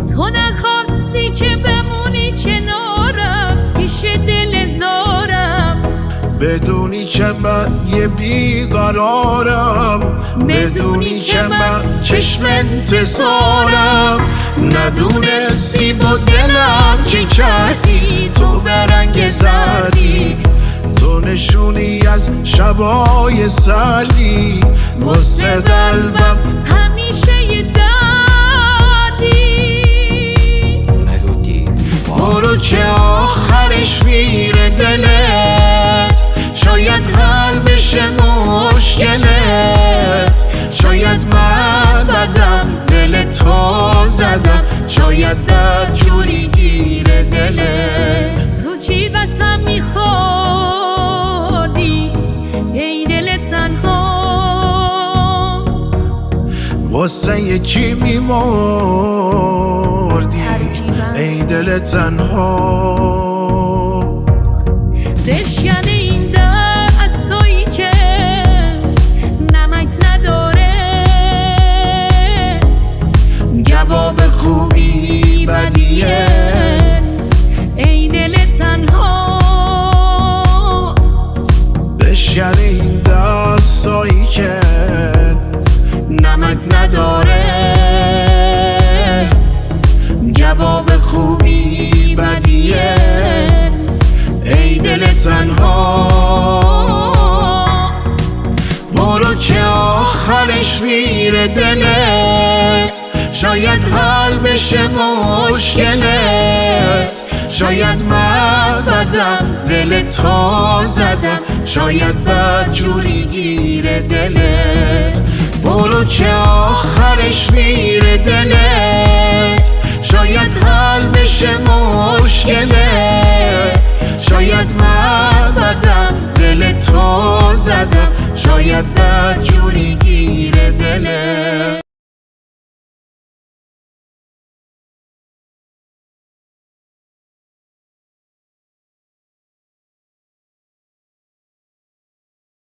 تو نخواستی که بمونی کنارم، پیش دل زارم، بدونی که من یه بیقرارم، بدونی که من چشم انتظارم. ندونستی با دلم چی کردی، تو به رنگ زردی، تو نشونی از شبای سردی، واسه قلبم همیشه یه دردی. برو که آخرش میره دلت، شاید حل بشه مشکلت. شاید من بدم دل تو زدم، شاید بد جوری گیره دلت. تو چی بسم میخوردی ای دل تنها، واسه یکی میمردی ای دل تنها. بشکنه این دستایی که نمک نداره، جواب خوبی بدیه ای دل تنها. بشکنه این دستایی که نمک نداره، جواب خوبی بدیه ای دل تنها. برو که آخرش میره دلت، شاید حل بشه مشکلت. شاید من بدم دل تو زدم، شاید بد جوری گیره دلت. برو که آخرش میره دلت، شاید حل بشه مشکلت. شاید من بدم دل تو زدم، شاید